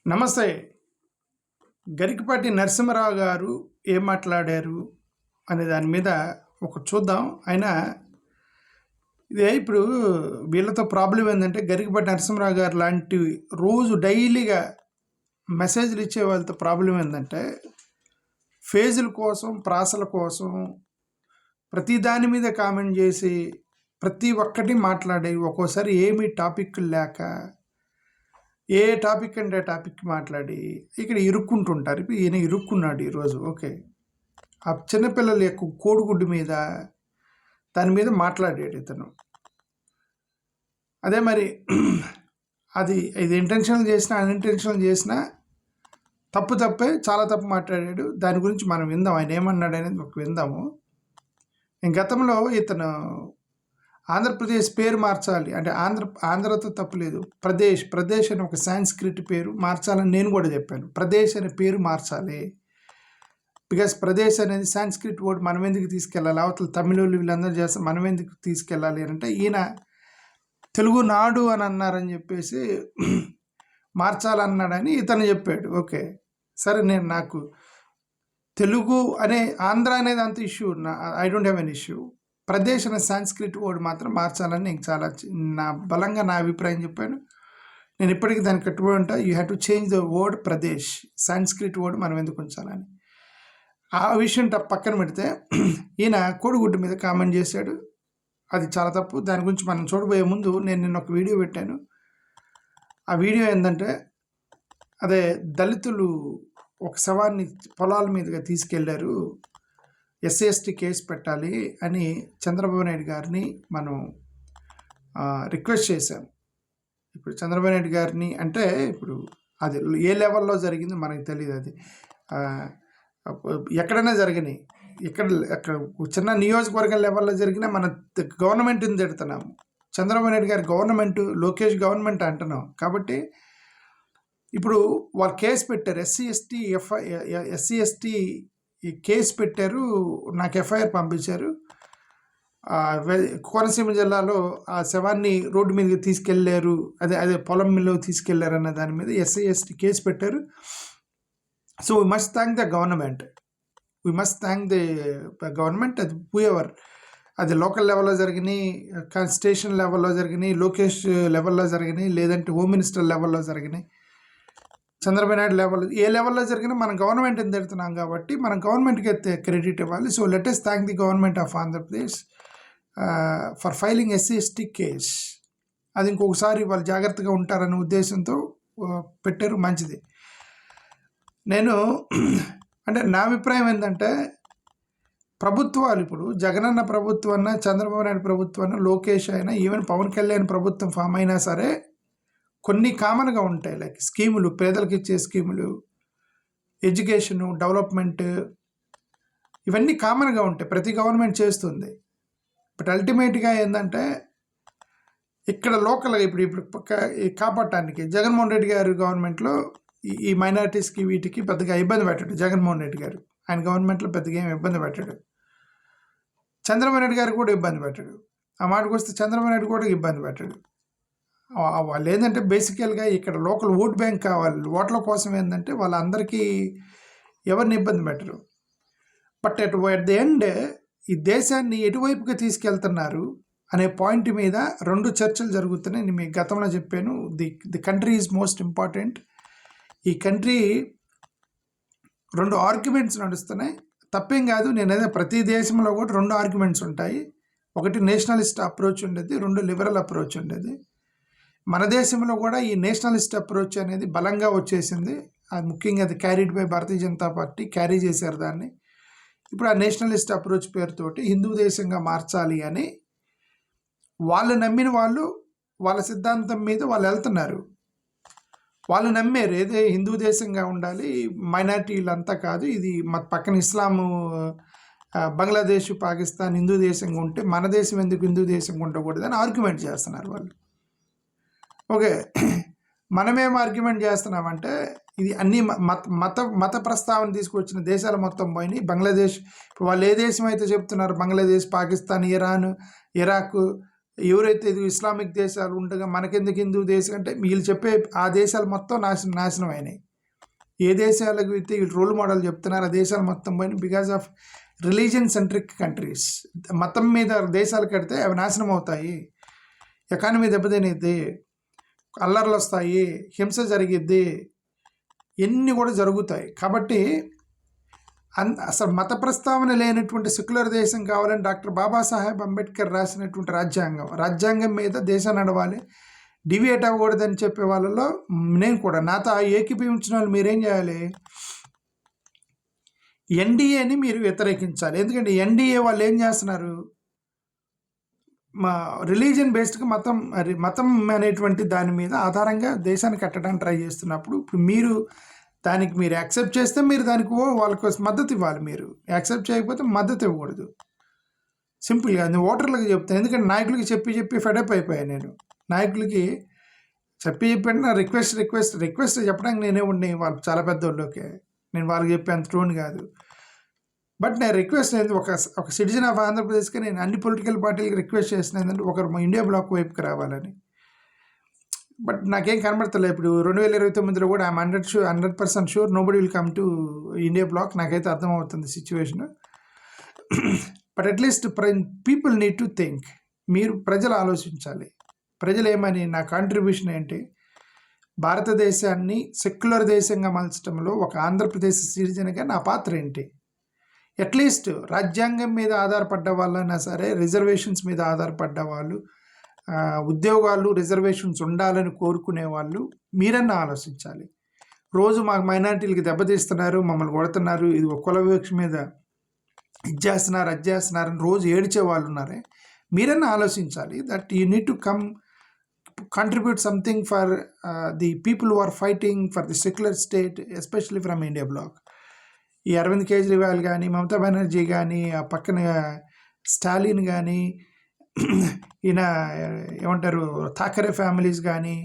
నమస్తే. గరికపాటి నరసింహరావు గారు ఏం మాట్లాడారు అనే దాని మీద చూద్దాం. ఆయన ఇప్పుడు వీళ్ళతో ప్రాబ్లం ఏంటంటే, గరికపాటి నరసింహరావు గారు లాంటి రోజు డైలీగా మెసేజ్లు ఇచ్చే వాళ్ళతో ప్రాబ్లం ఏంటంటే, ఫేజుల కోసం, ప్రాసల కోసం ప్రతి దాని మీద కామెంట్ చేసి ప్రతి ఒక్కటి మాట్లాడి ఒక్కోసారి ఏమీ టాపిక్లు లేక ఏ టాపిక్ అంటే టాపిక్ మాట్లాడి ఇక్కడ ఇరుక్కుంటుంటారు. ఇప్పుడు ఈయన ఇరుక్కున్నాడు ఈరోజు. ఓకే, ఆ చిన్నపిల్లల యొక్క కోడిగుడ్డు మీద దాని మీద మాట్లాడాడు ఇతను. అదే మరి ఇది ఇంటెన్షనల్ చేసినా అన్ఇంటెన్షనల్ చేసినా తప్పే, చాలా తప్పు మాట్లాడాడు. దాని గురించి మనం విందాం, ఆయన ఏమన్నాడు అనేది విందాము. గతంలో ఇతను ఆంధ్రప్రదేశ్ పేరు మార్చాలి అంటే ఆంధ్రతో తప్పులేదు, ప్రదేశ్ అని ఒక సాంస్క్రిట్ పేరు మార్చాలని నేను కూడా చెప్పాను. ప్రదేశ్ అనే పేరు మార్చాలి, బికాస్ ప్రదేశ్ అనేది సాంస్క్రిట్ వర్డ్. మనం ఎందుకు తీసుకెళ్ళాలి, అవతల తమిళోళ్ళు వీళ్ళందరూ చేస్తే మనం ఎందుకు తీసుకెళ్ళాలి అని అంటే, ఈయన తెలుగునాడు అని అన్నారని చెప్పేసి మార్చాలన్నాడని ఇతను చెప్పాడు. ఓకే సరే, నాకు తెలుగు అనే ఆంధ్ర అనేది అంత issue, I don't have an issue. Pradesh అనే సాంస్క్రిట్ వర్డ్ మాత్రం మార్చాలని నేను చాలా బలంగా నా అభిప్రాయం చెప్పాను. నేను ఇప్పటికీ దానికి కట్టుబడి ఉంటా. You have to change the word Pradesh, Sanskrit word మనం ఎందుకు ఉంచాలని. ఆ విషయం పక్కన పెడితే ఈయన కోడిగుడ్డు మీద కామెంట్ చేశాడు, అది చాలా తప్పు. దాని గురించి మనం చూడబోయే ముందు నేను నిన్న ఒక వీడియో పెట్టాను. ఆ వీడియో ఏంటంటే, అదే దళితులు ఒక శవాన్ని పొలాల మీదుగా తీసుకెళ్లారు, ఎస్సీ ఎస్టీ కేసు పెట్టాలి అని చంద్రబాబు నాయుడు గారిని మనం రిక్వెస్ట్ చేశాం. ఇప్పుడు చంద్రబాబు నాయుడు గారిని అంటే, ఇప్పుడు అది ఏ లెవెల్లో జరిగిందో మనకు తెలియదు. అది ఎక్కడైనా జరిగినాయి, అక్కడ చిన్న నియోజకవర్గం లెవెల్లో జరిగినా మన గవర్నమెంట్ని తిడుతున్నాము. చంద్రబాబు నాయుడు గారి గవర్నమెంట్, లోకేష్ గవర్నమెంట్ అంటున్నాం. కాబట్టి ఇప్పుడు వాళ్ళు కేసు పెట్టారు, ఎస్సీ ఎస్టీ కేసు పెట్టారు, నాకు ఎఫ్ఐఆర్ పంపించారు. కోనసీమ జిల్లాలో ఆ శవాన్ని రోడ్డు మీదకి తీసుకెళ్లారు, అదే పొలంలో తీసుకెళ్లారు అన్న దాని మీద ఎస్సీ ఎస్టీ కేసు పెట్టారు. So we must thank the government, అది హూఎవర్, అది లోకల్ లెవెల్లో జరిగినాయి, స్టేషన్ లెవెల్లో జరిగినాయి, లోకేష్ లెవెల్లో జరిగినాయి, లేదంటే హోమ్ మినిస్టర్ లెవెల్లో జరిగినాయి, చంద్రబాబు నాయుడు లెవెల్, ఏ లెవెల్లో జరిగినా మనం గవర్నమెంట్ని తిడుతున్నాం కాబట్టి మనం గవర్నమెంట్కి క్రెడిట్ ఇవ్వాలి. So let us thank the government of Andhra Pradesh for filing SC ST case. అది ఇంకొకసారి వాళ్ళు జాగ్రత్తగా ఉంటారనే ఉద్దేశంతో పెట్టారు, మంచిది. నేను అంటే నా అభిప్రాయం ఏంటంటే, ప్రభుత్వాలు ఇప్పుడు జగనన్న ప్రభుత్వం అన్నా, చంద్రబాబు నాయుడు ప్రభుత్వం అన్నా, లోకేష్ అయినా, ఈవెన్ పవన్ కళ్యాణ్ ప్రభుత్వం ఫామ్ అయినా సరే కొన్ని కామన్గా ఉంటాయి. లైక్ స్కీములు, పేదలకు ఇచ్చే స్కీములు, ఎడ్యుకేషను, డెవలప్మెంట్, ఇవన్నీ కామన్గా ఉంటాయి, ప్రతి గవర్నమెంట్ చేస్తుంది. బట్ అల్టిమేట్గా ఏంటంటే, ఇక్కడ లోకల్గా ఇప్పుడు కాపాడటానికి జగన్మోహన్ రెడ్డి గారు గవర్నమెంట్లో ఈ మైనారిటీస్కి వీటికి పెద్దగా ఇబ్బంది పెట్టాడు జగన్మోహన్ రెడ్డి గారు. ఆయన గవర్నమెంట్లో పెద్దగా ఏమి ఇబ్బంది పెట్టాడు. చంద్రబాబు నాయుడు గారు కూడా ఇబ్బంది పెట్టాడు. ఆ మాటకు వస్తే చంద్రబాబు నాయుడు కూడా ఇబ్బంది పెట్టాడు. వాళ్ళు ఏంటంటే బేసికల్గా ఇక్కడ లోకల్ ఓట్ బ్యాంక్ కావాలి, ఓట్ల కోసం ఏంటంటే వాళ్ళందరికీ ఎవరిని ఇబ్బంది పెట్టరు. బట్ అట్ ది ఎండ్ ఈ దేశాన్ని ఎటువైపుగా తీసుకెళ్తున్నారు అనే పాయింట్ మీద రెండు చర్చలు జరుగుతున్నాయి. నేను మీకు గతంలో చెప్పాను, the country is most important. ఈ కంట్రీ రెండు ఆర్గ్యుమెంట్స్ నడుస్తున్నాయి, తప్పేం కాదు. నేనైతే ప్రతి దేశంలో కూడా రెండు ఆర్గ్యుమెంట్స్ ఉంటాయి. ఒకటి నేషనలిస్ట్ అప్రోచ్ ఉండేది, రెండు లిబరల్ అప్రోచ్ ఉండేది. మన దేశంలో కూడా ఈ నేషనలిస్ట్ అప్రోచ్ అనేది బలంగా వచ్చేసింది. అది ముఖ్యంగా అది carried by Bharatiya Janata party carry చేశారు దాన్ని. ఇప్పుడు ఆ నేషనలిస్ట్ అప్రోచ్ పేరుతోటి హిందూ దేశంగా మార్చాలి అని వాళ్ళు నమ్మిన వాళ్ళు వాళ్ళ సిద్ధాంతం మీద వాళ్ళు వెళ్తున్నారు. వాళ్ళు నమ్మారు ఏదే హిందూ దేశంగా ఉండాలి, మైనారిటీలంతా కాదు, ఇది పక్కన ఇస్లాము, బంగ్లాదేశ్, పాకిస్తాన్ హిందూ దేశంగా ఉంటే మన దేశం ఎందుకు హిందూ దేశంగా ఉండకూడదు అని ఆర్గ్యుమెంట్ చేస్తున్నారు వాళ్ళు. ఓకే, మనమేం ఆర్గ్యుమెంట్ చేస్తున్నామంటే, ఇది అన్ని మత ప్రస్తావన తీసుకొచ్చిన దేశాలు మొత్తం పోయినాయి. బంగ్లాదేశ్, ఇప్పుడు వాళ్ళు ఏ దేశం అయితే చెప్తున్నారు, బంగ్లాదేశ్, పాకిస్తాన్, ఇరాన్, ఇరాక్, ఎవరైతే ఇది ఇస్లామిక్ దేశాలు ఉండగా మనకెందుకు హిందూ దేశం అంటే వీళ్ళు చెప్పే ఆ దేశాలు మొత్తం నాశనం అయినాయి. ఏ దేశాలకు అయితే వీళ్ళు రోల్ మోడల్ చెప్తున్నారు ఆ దేశాలు మొత్తం పోయిన because of religion centric countries. మతం మీద దేశాలు కడితే అవి నాశనం అవుతాయి, ఎకానమీ దెబ్బతినేది, అల్లర్లు వస్తాయి, హింస జరిగిద్ది, ఎన్ని కూడా జరుగుతాయి. కాబట్టి అసలు మత ప్రస్తావన లేనటువంటి సెక్యులర్ దేశం కావాలని డాక్టర్ బాబాసాహెబ్ అంబేద్కర్ రాసినటువంటి రాజ్యాంగం మీద దేశం నడవాలి, డివియేట్ అవ్వకూడదని చెప్పే వాళ్ళలో నేను కూడా నాతో ఏకీభవించిన వాళ్ళు మీరేం చేయాలి, ఎన్డీఏని మీరు వ్యతిరేకించాలి. ఎందుకంటే ఎన్డీఏ వాళ్ళు ఏం చేస్తున్నారు, మా రిలీజియన్ బేస్డ్గా మతం అనేటువంటి దాని మీద ఆధారంగా దేశాన్ని కట్టడానికి ట్రై చేస్తున్నప్పుడు ఇప్పుడు మీరు దానికి మీరు యాక్సెప్ట్ చేస్తే మీరు దానికి వాళ్ళకి మద్దతు ఇవ్వాలి. మీరు యాక్సెప్ట్ చేయకపోతే మద్దతు ఇవ్వకూడదు. సింపుల్గా నేను ఓటర్లకు చెప్తాను. ఎందుకంటే నాయకులకి చెప్పి ఫెడప్ అయిపోయాను. నేను నాయకులకి చెప్పి నా రిక్వెస్ట్ చెప్పడానికి నేనే ఉండి వాళ్ళు చాలా పెద్దోళ్ళకే నేను వాళ్ళకి చెప్పేంత టోన్ కాదు. బట్ నేను రిక్వెస్ట్ అయింది ఒక సిటిజన్ ఆఫ్ ఆంధ్రప్రదేశ్కి నేను అన్ని పొలిటికల్ పార్టీలకి రిక్వెస్ట్ చేసిన ఏంటంటే ఒకరు ఇండియా బ్లాక్ వైపుకి రావాలని. బట్ నాకేం కనబడతలేదు. ఇప్పుడు 2029లో కూడా I'm 100% sure nobody will come to India back. నాకైతే అర్థమవుతుంది situation. But at least people need to think. మీరు ప్రజలు ఆలోచించాలి. ప్రజలు ఏమని నా కాంట్రిబ్యూషన్ ఏంటి, భారతదేశాన్ని సెక్యులర్ దేశంగా మలచడంలో ఒక ఆంధ్రప్రదేశ్ సిటిజన్గా నా పాత్ర ఏంటి. అట్లీస్ట్ రాజ్యాంగం మీద ఆధారపడ్డ వాళ్ళైనా సరే, రిజర్వేషన్స్ మీద ఆధారపడ్డ వాళ్ళు, ఉద్యోగాలు రిజర్వేషన్స్ ఉండాలని కోరుకునే వాళ్ళు మీరన్నా ఆలోచించాలి. రోజు మాకు మైనారిటీలకి దెబ్బతీస్తున్నారు, మమ్మల్ని కొడుతున్నారు, ఇది కుల వివక్ష మీద ఇది చేస్తున్నారు అది చేస్తున్నారని రోజు ఏడ్చే వాళ్ళు ఉన్నారే, మీరన్నా ఆలోచించాలి. That you need to contribute something for the people who are fighting for the secular state, especially from India bloc. ఈ అరవింద్ కేజ్రీవాల్ కానీ, మమతా బెనర్జీ కానీ, ఆ పక్కన స్టాలిన్ కానీ, ఈయన ఏమంటారు థాకరే ఫ్యామిలీస్ కానీ,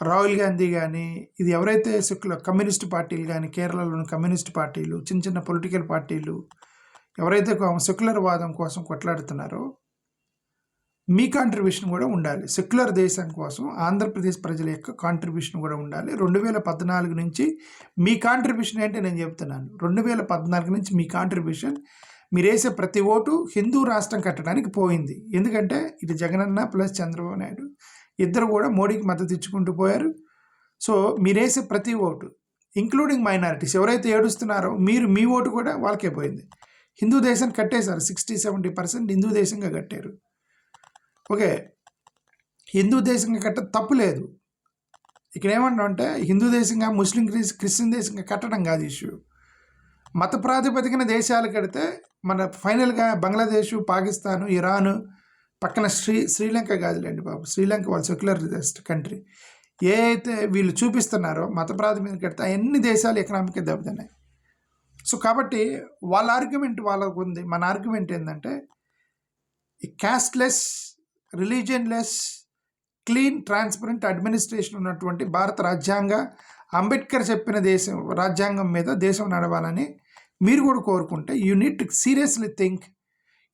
రాహుల్ గాంధీ కానీ, ఇది ఎవరైతే సెక్యులర్ కమ్యూనిస్ట్ పార్టీలు కానీ, కేరళలోని కమ్యూనిస్ట్ పార్టీలు, చిన్న పొలిటికల్ పార్టీలు ఎవరైతే సెక్యులర్ వాదం కోసం కొట్లాడుతున్నారో మీ కాంట్రిబ్యూషన్ కూడా ఉండాలి. సెక్యులర్ దేశం కోసం ఆంధ్రప్రదేశ్ ప్రజల యొక్క కాంట్రిబ్యూషన్ కూడా ఉండాలి. 2014 నుంచి మీ కాంట్రిబ్యూషన్ ఏంటి నేను చెప్తున్నాను. 2014 నుంచి మీ కాంట్రిబ్యూషన్, మీరు వేసే ప్రతి ఓటు హిందూ రాష్ట్రం కట్టడానికి పోయింది. ఎందుకంటే ఇది జగనన్న ప్లస్ చంద్రబాబు నాయుడు ఇద్దరు కూడా మోడీకి మద్దతు ఇచ్చుకుంటూ పోయారు. సో మీరు వేసే ప్రతి ఓటు, ఇంక్లూడింగ్ మైనారిటీస్ ఎవరైతే ఏడుస్తున్నారో మీ ఓటు కూడా వాళ్ళకే పోయింది. హిందూ దేశం కట్టేశారు. 60-70% హిందూ దేశంగా కట్టారు. ఓకే, హిందూ దేశంగా కట్ట తప్పు లేదు. ఇక్కడ ఏమంటాం అంటే హిందూ దేశంగా ముస్లిం క్రిస్టియన్ దేశంగా కట్టడం కాదు ఇష్యూ. మత ప్రాతిపదికన దేశాలు కడితే మన ఫైనల్గా బంగ్లాదేశ్, పాకిస్తాను, ఇరాను, పక్కన శ్రీలంక కాదులేండి బాబు, శ్రీలంక వాళ్ళు సెక్యులర్ కంట్రీ, ఏ అయితే వీళ్ళు చూపిస్తున్నారో మత ప్రాతిపదికన కడితే అన్ని దేశాలు ఎకనామిక్గా దెబ్బతిన్నాయి. సో కాబట్టి వాళ్ళ ఆర్గ్యుమెంట్ వాళ్ళకు ఉంది. మన ఆర్గ్యుమెంట్ ఏంటంటే క్యాస్ట్లెస్, రిలీజియన్లెస్, క్లీన్, ట్రాన్స్పరెంట్ అడ్మినిస్ట్రేషన్ ఉన్నటువంటి భారత అంబేద్కర్ చెప్పిన రాజ్యాంగం మీద దేశం నడవాలని మీరు కూడా కోరుకుంటే you need to seriously think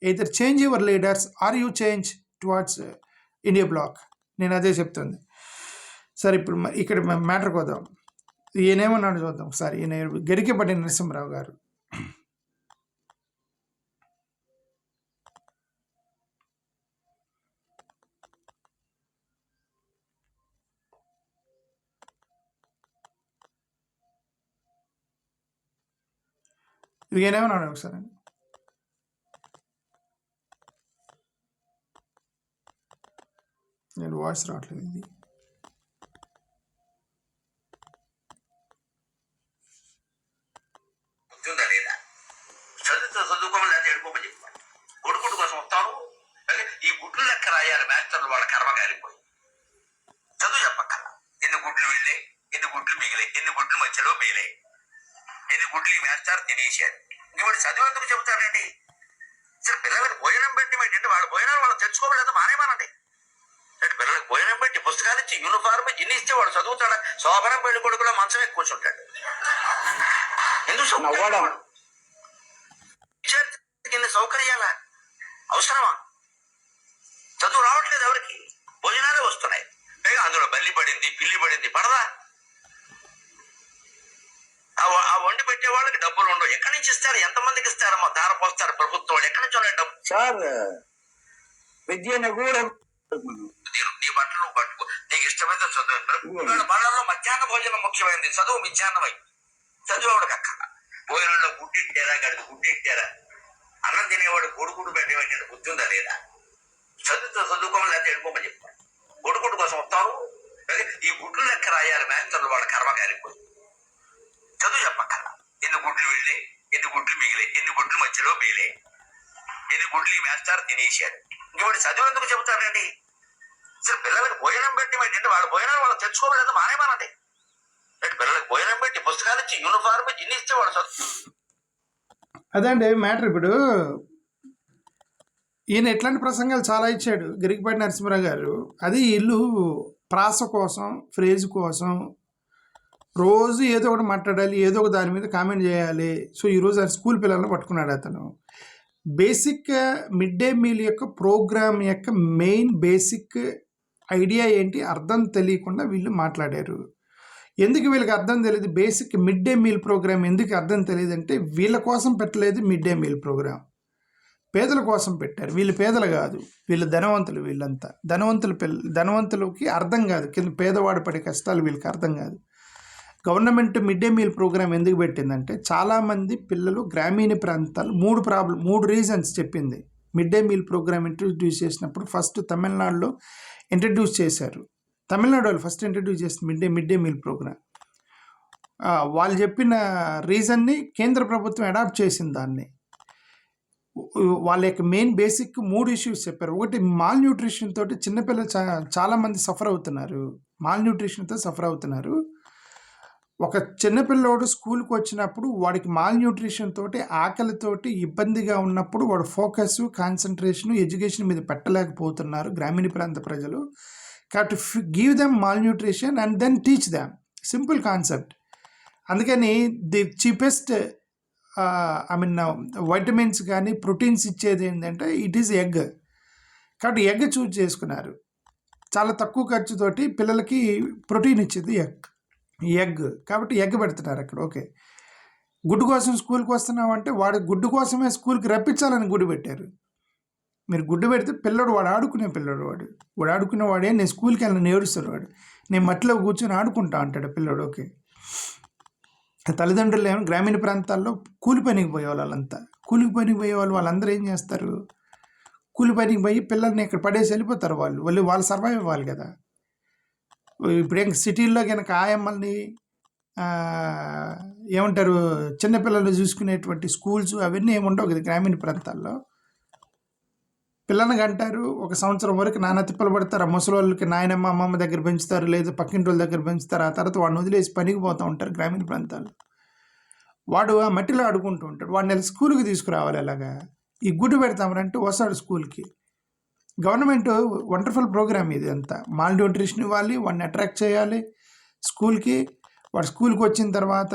either change your leaders or you change towards India bloc. నేను అదే చెప్తుంది. సరే, ఇప్పుడు ఇక్కడ మ్యాటర్కి వద్దాం. ఈయనేమన్నాడు చూద్దాం ఒకసారి. ఈయన గరికెపాటి నరసింహరావు గారు. ఇది ఏమన్నాడు ఒకసారి. నేను వాయిస్ రావట్లేదు. ఇది చదువుకోమని లేదా ఎడుకోమని చెప్పాను. కొడుకుడు కోసం వస్తాను. ఈ గుడ్లు లెక్క రాయాలి మాస్టర్లు, వాళ్ళ కర్మ కాలిపోయి చదువు చెప్పక్కల. ఎన్ని గుడ్లు వెళ్ళే, ఎన్ని గుడ్లు మిగిలే, ఎన్ని గుడ్లు మధ్యలో మిగిలే, ఎన్ని గుడ్లు మాస్టర్ తినేసారు. ఇప్పుడు చదువు ఎందుకు చెబుతారండి? సరే, పిల్లలకు భోజనం పెట్టి ఏంటంటే వాళ్ళ భోజనాలు వాళ్ళు తెచ్చుకోవడం మానేమానండి. అంటే పిల్లలకు భోజనం పెట్టి పుస్తకాలు ఇచ్చి యూనిఫార్మ్ ఇన్ని ఇస్తే వాడు చదువుతాడా? శోభనం పెళ్లి కొడుకులో మంచమే కూర్చుంటాడు. ఎందుకు విద్యార్థికి సౌకర్యాల అవసరమా? చదువు రావట్లేదు ఎవరికి, భోజనాలే వస్తున్నాయి. పైగా అందులో బల్లి పడింది, పిల్లి పడింది, పడదా? ఆ వండి పెట్టే వాళ్ళకి డబ్బులు ఉండవు. ఎక్కడి నుంచి ఇస్తారు? ఎంతమందికి ఇస్తారమ్మా? ధార పోస్తారు ప్రభుత్వం వాళ్ళు. ఎక్కడి నుంచి ఉన్నాయి డబ్బు? సార్ విద్యను కూడా నీ బట్టలు నువ్వు పట్టుకో, నీకు ఇష్టమైతే చదువు. బళ్ళల్లో మధ్యాహ్న భోజనం ముఖ్యమైనది, చదువు మిధ్యాహ్నమై. చదువు ఎవడికి అక్కడ. భోజనంలో గుడ్డెట్టారా, గడికి గుడ్డెట్టారా? అన్నం తినేవాడు కొడుకుడు పెట్టేవాడి బుద్ధి ఉందా లేదా? చదువుకోమని లేకపోతే వెళ్ళిపోమని చెప్పాడు. కొడుకుడు కోసం వస్తాను. ఈ గుడ్లు లెక్క రాయాలి మాస్టర్లు వాళ్ళ కర్మ కాలిపోయి. చదువు చెప్పక్కర్లా. ఎన్ని గుడ్లు వెళ్ళే, ఎన్ని గుడ్లు మిగిలే, ఎన్ని గుడ్లు మధ్యలో మిగిలే, ఎన్ని గుడ్లు ఈ మాస్టర్ తినేసాడు. ఇంకోటి చదువు ఎందుకు చెబుతాడండి? అసలు పిల్లలకు భోజనం పెట్టి ఏంటంటే వాళ్ళ భోజనాలు వాళ్ళు తెచ్చుకోవలేదు మానేమానండి. పిల్లలకు భోజనం పెట్టి పుస్తకాలు ఇచ్చి యూనిఫార్మ్ ఇన్ని ఇస్తే వాడు చదువు. అదండి మ్యాటర్. ఇప్పుడు ఈయన ఎట్లాంటి ప్రసంగాలు చాలా ఇచ్చాడు గిరికిపాటి నరసింహరావు గారు. అది ఇల్లు ప్రాస కోసం, ఫ్రేజ్ కోసం రోజు ఏదో ఒకటి మాట్లాడాలి, ఏదో ఒక దాని మీద కామెంట్ చేయాలి. సో ఈరోజు ఆయన స్కూల్ పిల్లలను పట్టుకున్నాడు. అతను బేసిక్ మిడ్ డే మీల్ యొక్క ప్రోగ్రామ్ యొక్క మెయిన్ బేసిక్ ఐడియా ఏంటి అర్థం తెలియకుండా వీళ్ళు మాట్లాడారు. ఎందుకు వీళ్ళకి అర్థం తెలియదు? Basic mid day meal programme ఎందుకు అర్థం తెలియదు అంటే వీళ్ళ కోసం పెట్టలేదు. మిడ్ డే మీల్ ప్రోగ్రామ్ పేదల కోసం పెట్టారు. వీళ్ళు పేదలు కాదు, వీళ్ళు ధనవంతులు. వీళ్ళంతా ధనవంతులకి అర్థం కాదు, కింద పేదవాడు పడే కష్టాలు వీళ్ళకి అర్థం కాదు. Government mid day meal programme ఎందుకు పెట్టిందంటే చాలామంది పిల్లలు గ్రామీణ ప్రాంతాలు మూడు రీజన్స్ చెప్పింది. Mid day meal programme introduce చేసినప్పుడు ఫస్ట్ తమిళనాడులో ఇంట్రడ్యూస్ చేశారు. తమిళనాడు వాళ్ళు ఫస్ట్ ఇంట్రడ్యూస్ చేసిన మిడ్ డే మీల్ ప్రోగ్రామ్. వాళ్ళు చెప్పిన రీజన్ని కేంద్ర ప్రభుత్వం అడాప్ట్ చేసింది. దాన్ని వాళ్ళ యొక్క మెయిన్ బేసిక్ 3 ఇష్యూస్ చెప్పారు. ఒకటి, మాల్ న్యూట్రిషన్ తోటి చిన్నపిల్లలు చాలామంది సఫర్ అవుతున్నారు. మాల్ న్యూట్రిషన్తో సఫర్ అవుతున్నారు. ఒక చిన్నపిల్లోడు స్కూల్కి వచ్చినప్పుడు వాడికి మాల్ న్యూట్రిషన్ తోటి, ఆకలితోటి ఇబ్బందిగా ఉన్నప్పుడు వాడు ఫోకస్, కాన్సన్ట్రేషన్ ఎడ్యుకేషన్ మీద పెట్టలేకపోతున్నారు గ్రామీణ ప్రాంత ప్రజలు. కాబట్టి give them malnutrition and then teach them. Simple concept. అందుకని ది చీపెస్ట్ వైటమిన్స్ కానీ ప్రోటీన్స్ ఇచ్చేది ఏంటంటే ఇట్ ఈస్ ఎగ్. కాబట్టి ఎగ్ చూజ్ చేసుకున్నారు. చాలా తక్కువ ఖర్చుతోటి పిల్లలకి ప్రోటీన్ ఇచ్చేది ఎగ్. కాబట్టి ఎగ్ పెడుతున్నారు అక్కడ. ఓకే, గుడ్డు కోసం స్కూల్కి వస్తున్నామంటే వాడు గుడ్డు కోసమే స్కూల్కి రప్పించాలని గుడ్డు పెట్టారు. మీరు గుడ్డు పెడితే వాడు ఆడుకునే పిల్లడు, వాడు ఆడుకునేవాడే. నేను స్కూల్కి వెళ్ళిన నేడుస్తాడు వాడు. నేను మట్టిలో కూర్చొని ఆడుకుంటా అంటాడు పిల్లడు. ఓకే, తల్లిదండ్రులు ఏమో గ్రామీణ ప్రాంతాల్లో కూలి పనికి పోయేవాళ్ళు. వాళ్ళంతా కూలికి పనికి పోయేవాళ్ళు. వాళ్ళందరూ ఏం చేస్తారు? కూలి పనికి పోయి పిల్లల్ని ఇక్కడ పడేసి వెళ్ళిపోతారు. వాళ్ళు సర్వైవ్ అవ్వాలి కదా. ఇప్పుడు సిటీల్లో కనుక ఆయమ్మల్ని ఏమంటారు, చిన్నపిల్లలు చూసుకునేటువంటి స్కూల్స్ అవన్నీ ఏముండవు కదా గ్రామీణ ప్రాంతాల్లో. పిల్లల్ని కంటారు, 1 సంవత్సరం వరకు నాన్న తిప్పలు పడతారు. ఆ ముసలి వాళ్ళకి నాయనమ్మ అమ్మమ్మ దగ్గర పెంచుతారు, లేదా పక్కింటి వాళ్ళ దగ్గర పెంచుతారు. ఆ తర్వాత వాడిని వదిలేసి పనికి పోతూ ఉంటారు గ్రామీణ ప్రాంతాల్లో. వాడు ఆ మట్టిలో ఆడుకుంటూ ఉంటాడు. వాడిని స్కూల్కి తీసుకురావాలి. అలాగా ఈ గుడ్డు పెడతామనంటే వస్తాడు స్కూల్కి. గవర్నమెంట్ వండర్ఫుల్ ప్రోగ్రామ్ ఇది అంతా. మాల్ న్యూట్రిషన్ ఇవ్వాలి, వాడిని అట్రాక్ట్ చేయాలి స్కూల్కి. వాడు స్కూల్కి వచ్చిన తర్వాత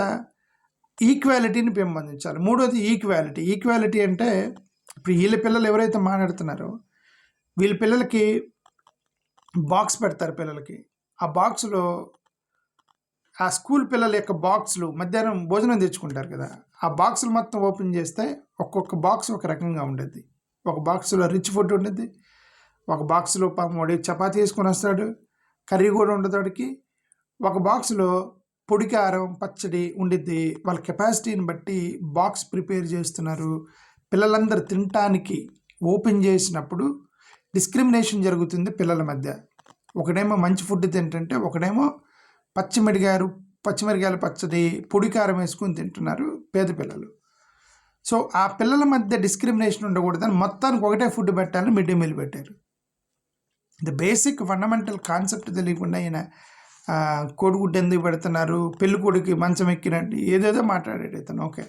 ఈక్వాలిటీని పెంపొందించాలి. మూడోది ఈక్వాలిటీ అంటే ఇప్పుడు వీళ్ళ పిల్లలు ఎవరైతే మాట్లాడుతున్నారో వీళ్ళ పిల్లలకి బాక్స్ పెడతారు. పిల్లలకి ఆ బాక్స్లో ఆ స్కూల్ పిల్లల యొక్క బాక్సులు మధ్యాహ్నం భోజనం తెచ్చుకుంటారు కదా, ఆ బాక్సులు మొత్తం ఓపెన్ చేస్తే ఒక్కొక్క బాక్స్ ఒక రకంగా ఉండేది. ఒక బాక్స్లో రిచ్ ఫుడ్ ఉండేది, ఒక బాక్స్లో వాడి చపాతీ వేసుకొని వస్తాడు, కర్రీ కూడా ఉండదు వాడికి. ఒక బాక్స్లో పొడి కారం పచ్చడి ఉండిద్ది. వాళ్ళ కెపాసిటీని బట్టి బాక్స్ ప్రిపేర్ చేస్తున్నారు. పిల్లలందరూ తినటానికి ఓపెన్ చేసినప్పుడు డిస్క్రిమినేషన్ జరుగుతుంది పిల్లల మధ్య. ఒకడేమో మంచి ఫుడ్ తింటుంటే ఒకడేమో పచ్చిమిరకాయల పచ్చడి పొడి కారం వేసుకొని తింటున్నారు పేద పిల్లలు. సో ఆ పిల్లల మధ్య డిస్క్రిమినేషన్ ఉండకూడదని మొత్తానికి ఒకటే ఫుడ్ పెట్టాలని మిడ్ డే మీల్ పెట్టారు. ద బేసిక్ ఫండమెంటల్ కాన్సెప్ట్ తెలియకుండా ఆయన కోడిగుడ్డు ఎందుకు పెడుతున్నారు, పెళ్లి కొడుకు మంచం ఎక్కినట్టు ఏదేదో మాట్లాడాడు ఇతను. ఓకే,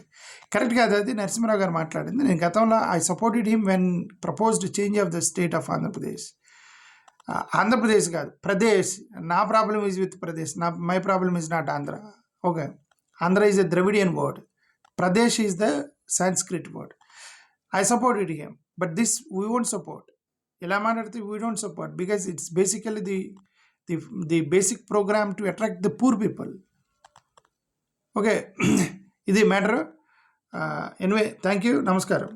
కరెక్ట్ కాదు అది నరసింహరావు గారు మాట్లాడింది. నేను గతంలో I supported him when proposed change of the state of Andhra Pradesh. Andhra Pradesh కాదు, ప్రదేశ్. నా problem is with Pradesh, my problem is not Andhra. Okay, Andhra is a Dravidian word, Pradesh is the Sanskrit word. I supported him, but this we won't support. ఇలా మాట్లాడితే we don't support, because it's basically the basic program to attract the poor people. Okay, ఇది matter. Anyway, thank you, నమస్కారం.